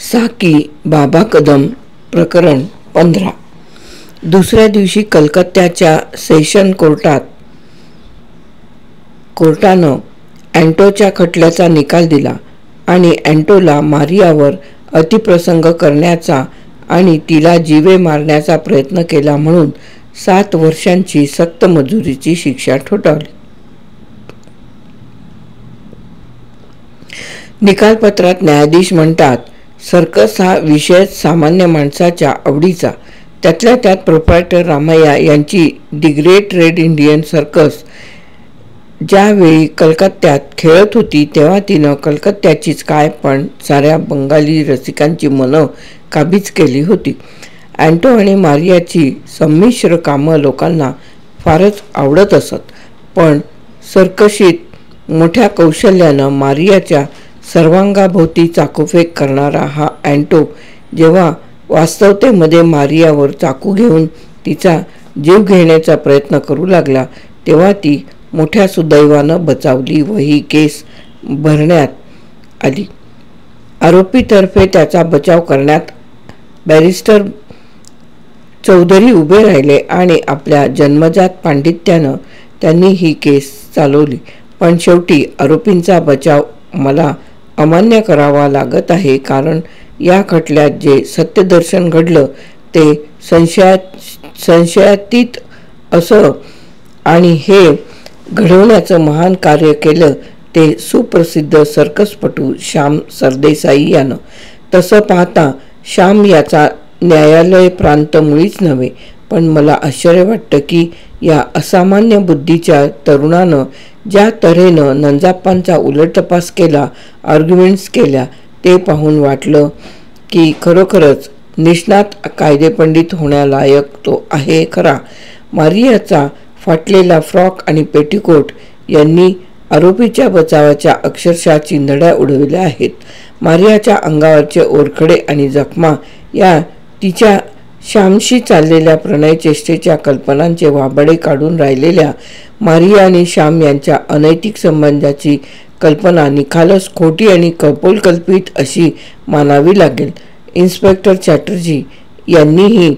साकी बाबा कदम प्रकरण 15. दुसऱ्या दिवशी कलकत्त्याच्या सेशन कोर्टानं अँटोच्या खटल्याचा निकाल दिला आणि अँटोला मारियावर अतिप्रसंग करण्याचा आणि तिला जीवे मारण्याचा प्रयत्न केला म्हणून 7 वर्षांची सक्त मजुरीची शिक्षा ठोठावली. निकालपत्रात न्यायाधीश म्हणतात, सर्कस हा विषय सामान्य माणसाच्या आवडीचा. त्यातल्या त्यात प्रोप्रायटर रामय्या यांची the great red Indian circus ज्यावेळी कलकत्त्यात खेळत होती तेव्हा तिनं कलकत्त्याचीच काय पण साऱ्या बंगाली रसिकांची मनं काबीज केली होती. अँटो आणि मारियाची संमिश्र कामं लोकांना फारच आवडत असत, पण सर्कशीत मोठ्या कौशल्यानं मारियाच्या सर्वांगाभोवती चाकूफेक करणारा हा अँटो जेव्हा वास्तवतेमध्ये मारियावर चाकू घेऊन तिचा जीव घेण्याचा प्रयत्न करू लागला तेव्हा ती मोठ्या सुदैवानं बचावली व ही केस भरण्यात आली. आरोपीतर्फे त्याचा बचाव करण्यात बॅरिस्टर चौधरी उभे राहिले आणि आपल्या जन्मजात पांडित्यानं त्यांनी ही केस चालवली. पण शेवटी आरोपींचा बचाव मला अमान्य करावा लागत आहे, कारण या खटल्यात जे सत्यदर्शन घडलं ते संशयातीत असं आणि हे घडवण्याचं महान कार्य केलं ते सुप्रसिद्ध सर्कसपटू श्याम सरदेसाई यानं. तसं पाहता श्याम याचा न्यायालय प्रांत मुळीच नव्हे, पण मला आश्चर्य वाटतं की या असामान्य बुद्धीच्या तरुणानं ज्या तऱ्हेनं नंजाप्पांचा उलटतपास केला, आर्ग्युमेंट्स केल्या, ते पाहून वाटलं की खरोखरच निष्णात कायदेपंडित होण्यालायक तो आहे खरा. मारियाचा फाटलेला फ्रॉक आणि पेटीकोट यांनी आरोपीच्या बचावाच्या अक्षरशः चिंधड्या उडविल्या आहेत. मारियाच्या अंगावरचे ओरखडे आणि जखमा या तिच्या श्यामशी चाललेल्या प्रणयचेष्टेच्या कल्पनांचे वाबडे काढून राहिलेल्या मारिया आणि श्याम यांच्या अनैतिक संबंधाची कल्पना निखालस खोटी आणि कपोलकल्पित अशी मानावी लागेल. इन्स्पेक्टर चॅटर्जी यांनीही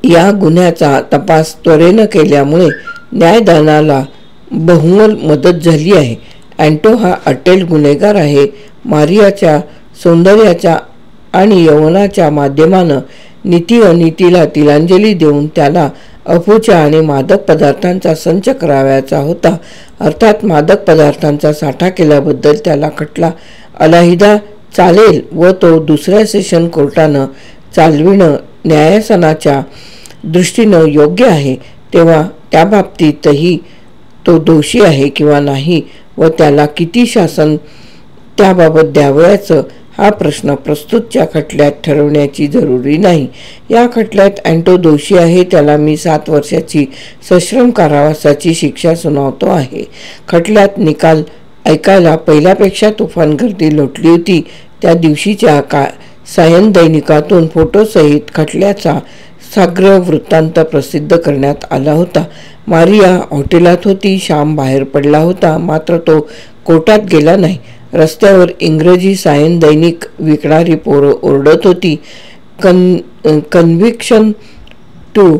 या गुन्ह्याचा तपास त्वरेनं केल्यामुळे न्यायदानाला बहुमोल मदत झाली आहे. अँटो हा अट्टेल गुन्हेगार आहे. मारियाच्या सौंदर्याच्या आणि यौवनाच्या माध्यमानं नीती अनितीला तिलांजली देऊन त्याला अफूच्या आणि मादक पदार्थांचा संच करावयाचा होता. अर्थात मादक पदार्थांचा साठा केल्याबद्दल त्याला खटला अलहिदा चालेल व तो दुसऱ्या सेशन कोर्टानं चालविणं न्यायासनाच्या दृष्टीनं योग्य आहे. तेव्हा त्याबाबतीतही तो दोषी आहे किंवा नाही व त्याला किती शासन त्याबाबत द्यावयाचं हा प्रश्न प्रस्तुतच्या खटल्यात ठरवण्याची जरुरी नाही. या खटल्यात अँटो दोषी आहे. त्याला मी 7 वर्षाची सश्रम कारावासाची शिक्षा सुनावतो आहे. खटल्यात निकाल ऐकायला पहिल्यापेक्षा तुफान गर्दी लोटली होती. त्या दिवशीच्या सायन दैनिकातून फोटोसहित खटल्याचा साग्र वृत्तांत प्रसिद्ध करण्यात आला होता. मारिया हॉटेलात होती. श्याम बाहेर पडला होता, मात्र तो कोर्टात गेला नाही. रस्त्यावर इंग्रजी सायन दैनिक विकणारी पोरं ओरडत होती, conviction to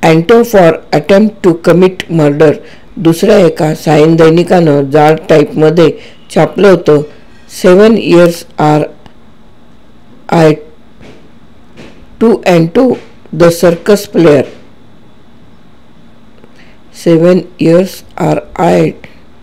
Anto for attempt to commit murder. दुसऱ्या एका सायन दैनिकानं जाड टाईपमध्ये छापलं होतं, 7 years are I to onto the circus player. 7 years are I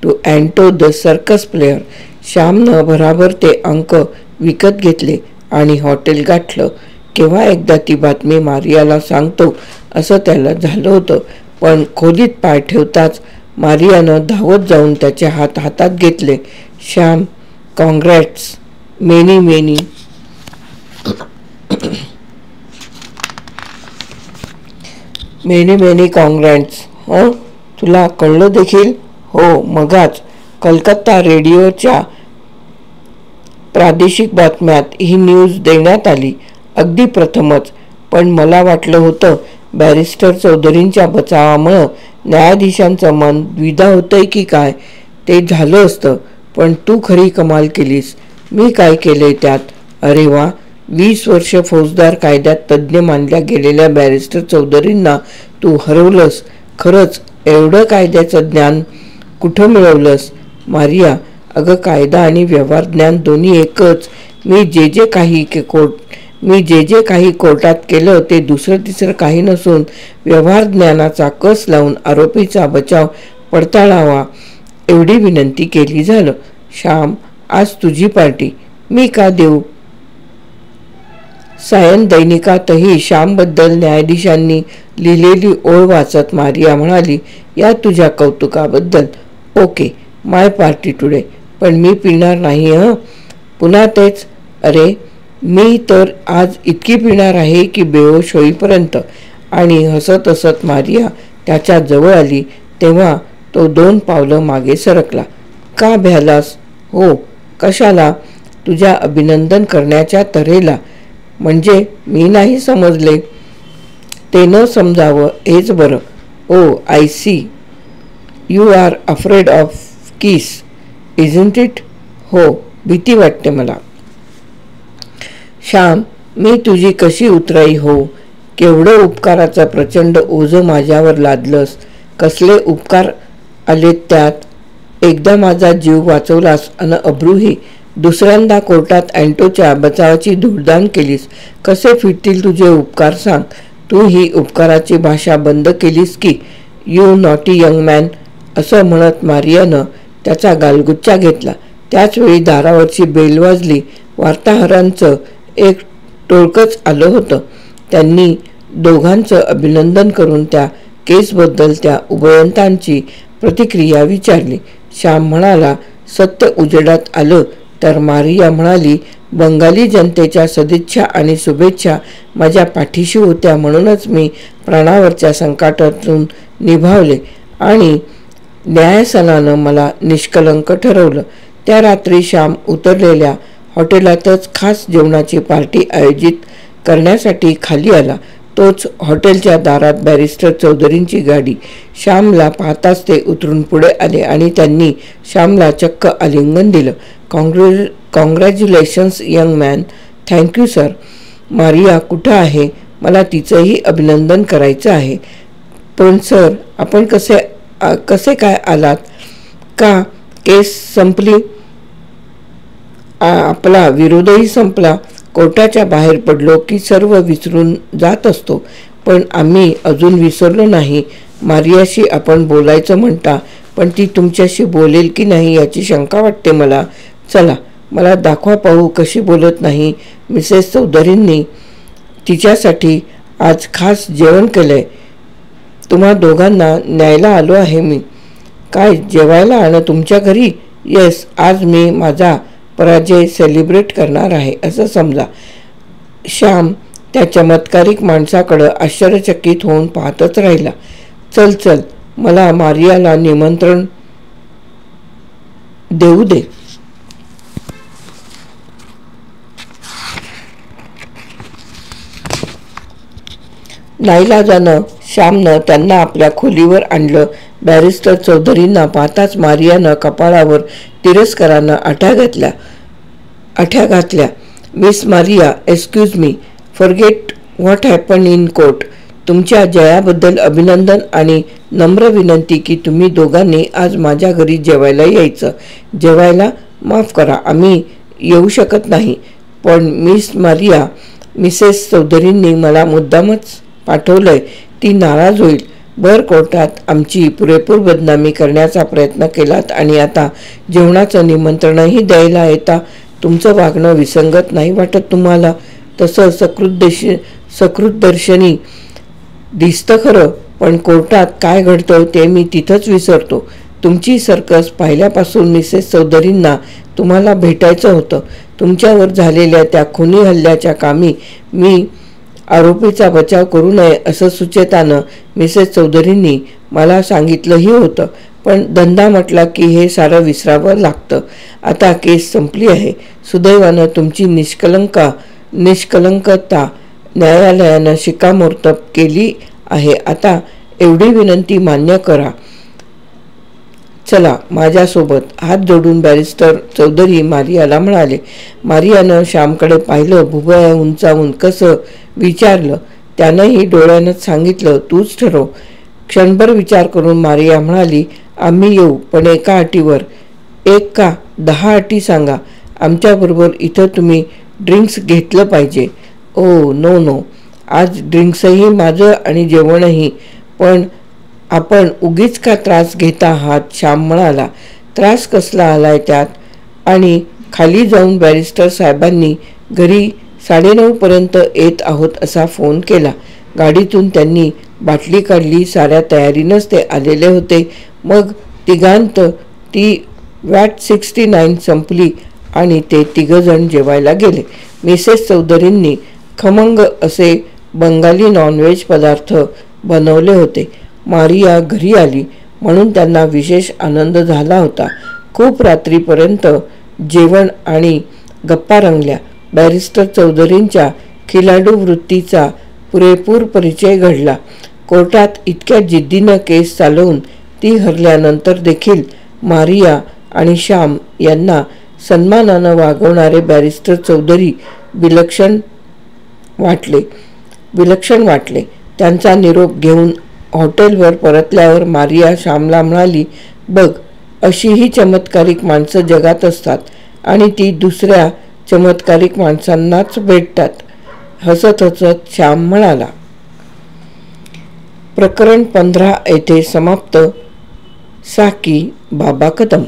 to onto the circus player. श्यामनं भराभर ते अंक विकत घेतले आणि हॉटेल गाठलं. केव्हा एकदा ती बातमी मारियाला सांगतो असं त्याला झालं होतं, पण खोलीत पाय ठेवताच मारियानं धावत जाऊन त्याचे हात हातात घेतले. Shyam, congrats, many many many many congrats. हो, तुला कळलं देखील? हो, मगाच कलकत्ता रेडिओच्या प्रादेशिक बातम्यात ही न्यूज देण्यात आली. अगदी प्रथमच. पण मला वाटलं होतं बॅरिस्टर चौधरींच्या बचावामुळं न्यायाधीशांचं मन द्विधा होतंय की काय. ते झालं असतं, पण तू खरी कमाल केलीस. मी काय केले त्यात? अरे वा, 20 वर्ष फौजदार कायद्यात तज्ज्ञ मानल्या गेलेल्या बॅरिस्टर चौधरींना तू हरवलंस. खरंच एवढं कायद्याचं ज्ञान कुठं मिळवलंस? मारिया, अगं कायदा आणि व्यवहार ज्ञान दोन्ही एकच. मी जे काही कोर्टात केलं ते दुसरं तिसरं काही नसून व्यवहार ज्ञानाचा कस लावून आरोपीचा बचाव पडताळावा एवढी विनंती केली. झालं. श्याम, आज तुझी पार्टी. मी का देऊ? सायन दैनिकातही श्यामबद्दल न्यायाधीशांनी लिहिलेली ओळ वाचत मारिया म्हणाली, या तुझ्या कौतुकाबद्दल. ओके, माय पार्टी टुडे. पण मी पिणार नाही हं. पुन्हा तेच? अरे मी तर आज इतकी पिणार आहे की बेहोश होईपर्यंत. आणि हसत हसत मारिया त्याच्या जवळ आली तेव्हा तो 2 पावलं मागे सरकला. का भ्यालास? हो, कशाला? तुझ्या अभिनंदन करण्याच्या तऱ्हेला. म्हणजे मी नाही समजले. ते न समजावं हेच बरं. Oh I see, you are afraid of kiss, isn't it? हो, भीती वाटते मला. श्याम, मी तुझी कशी उतराई हो? केवढं उपकाराचं प्रचंड ओझं माझ्यावर लादलंस. कसले उपकार आलेत त्यात? एकदा माझा जीव वाचवलास अन अब्रूही. दुसऱ्यांदा कोर्टात अँटोच्या बचावाची धूळदाण केलीस. कसे फिटतील तुझे उपकार सांग. तू ही उपकाराची भाषा बंद केलीस की? यू नॉटी यंग मॅन, असं म्हणत मारियानं त्याचा गालगुच्चा घेतला. त्याचवेळी दारावरची बेल वाजली. वार्ताहरांचं एक टोळकंच आलं होतं. त्यांनी दोघांचं अभिनंदन करून त्या केसबद्दल त्या उभयंतांची प्रतिक्रिया विचारली. श्याम म्हणाला, सत्य उजेडात आलं तर? मारिया म्हणाली, बंगाली जनतेच्या सदिच्छा आणि शुभेच्छा माझ्या पाठीशी होत्या म्हणूनच मी प्राणावरच्या संकटातून निभावले आणि न्यायासनानं मला निष्कलंक ठरवलं. त्या रात्री श्याम उतरलेल्या हॉटेलातच खास जेवणाची पार्टी आयोजित करण्यासाठी खाली आला. तोच हॉटेलच्या दारात बॅरिस्टर चौधरींची गाडी. श्यामला पाहताच ते उतरून पुढे आले आणि त्यांनी श्यामला चक्क आलिंगन दिलं. Congratulations young man. Thank you sir. Maria कुठं आहे? मला तिचंही अभिनंदन करायचं आहे. पण सर, आपण कसे काय आलात? का केस संपली? आपला विरोधही संपला. कोर्टाच्या बाहेर पडलो की सर्व विसरून जात असतो. पण आम्ही अजून विसरलो नाही. मारियाशी आपण बोलायचं म्हणता, पण ती तुमच्याशी बोलेल की नाही याची शंका वाटते मला. चला, मला दाखवा पाहू कशी बोलत नाही. मिसेस चौधरींनी तिच्यासाठी आज खास जेवण केलंय. तुम्हा दोघांना न्यायला आलो आहे मी. काय जेवायला आणं तुमच्या घरी? येस, आज मी माझा पराजय सेलिब्रेट करणार आहे असं समजा. श्याम त्या चमत्कारिक माणसाकडं आश्चर्यचकित होऊन पाहतच राहिला. चल चल, मला मारियाला निमंत्रण देऊ दे. नाईलाजानं श्यामनं त्यांना आपल्या खोलीवर आणलं. बॅरिस्टर चौधरींना पाहताच मारियानं कपाळावर तिरस्कारानं आठ्या घातल्या. Miss Maria, excuse me, forget what happen in court. तुमच्या जयाबद्दल अभिनंदन आणि नम्र विनंती की तुम्ही दोघांनी आज माझ्या घरी जेवायला यायचं. जेवायला? माफ करा, आम्ही येऊ शकत नाही. पण मिस मारिया, मिसेस चौधरींनी मला मुद्दामच पाठवलंय. ती नाराज होईल. भर कोर्टात आमची पुरेपूर बदनामी करण्याचा प्रयत्न केलात आणि आता जेवणाचं निमंत्रणही द्यायला येता. तुमचं वागणं विसंगत नाही वाटत तुम्हाला? तसं सकृतदर्शनी दिसतं खरं, पण कोर्टात काय घडतं ते मी तिथंच विसरतो. तुमची सर्कस पाहिल्यापासून मिसेस चौधरींना तुम्हाला भेटायचं होतं. तुमच्यावर झालेल्या त्या खुनी हल्ल्याच्या कामी मी आरोपीचा बचाव करू नये असं सुचेतानं मिसेस चौधरींनी मला सांगितलंही होतं. पण धंदा म्हटला की हे सारं विसरावं लागतं. आता केस संपली आहे. सुदैवानं तुमची निष्कलंकता न्यायालयानं शिक्कामोर्तब केली आहे. आता एवढी विनंती मान्य करा. चला माझ्यासोबत, हात जोडून बॅरिस्टर चौधरी मारियाला म्हणाले. मारियानं श्यामकडे पाहिलं, भुवया उंचावून, कसं विचारलं. त्यानंही डोळ्यानंच सांगितलं, तूच ठरव. क्षणभर विचार करून मारिया म्हणाली, आम्ही येऊ, पण एका अटीवर. एक का 10 अटी सांगा. आमच्याबरोबर इथं तुम्ही ड्रिंक्स घेतलं पाहिजे. ओ नो नो, आज ड्रिंक्सही माझं आणि जेवणही. पण आपण उगीच का त्रास घेता आहात? श्याम म्हणाला. त्रास कसला आलाय त्यात? आणि खाली जाऊन बॅरिस्टर साहेबांनी घरी 9:30पर्यंत येत आहोत असा फोन केला. गाडीतून त्यांनी बाटली काढली. साऱ्या तयारीनंच ते आलेले होते. मग तिघांत ती वॅट 69 संपली आणि ते तिघजण जेवायला गेले. मिसेस चौधरींनी खमंग असे बंगाली नॉनव्हेज पदार्थ बनवले होते. मारिया घरी आली म्हणून त्यांना विशेष आनंद झाला होता. खूप रात्रीपर्यंत जेवण आणि गप्पा रंगल्या. बॅरिस्टर चौधरींच्या खिलाडू वृत्तीचा पुरेपूर परिचय घडला. कोर्टात इतक्या जिद्दीनं केस चालवून ती हरल्यानंतर देखील मारिया आणि श्याम यांना सन्मानानं वागवणारे बॅरिस्टर चौधरी विलक्षण वाटले. त्यांचा निरोप घेऊन हॉटेलवर परतल्यावर मारिया श्यामला म्हणाली, बघ, अशीही चमत्कारिक माणसं जगात असतात आणि ती दुसऱ्या चमत्कारिक माणसांनाच भेटतात. हसत हसत श्याम म्हणाला. प्रकरण 15 येथे समाप्त. साकी बाबा कदम.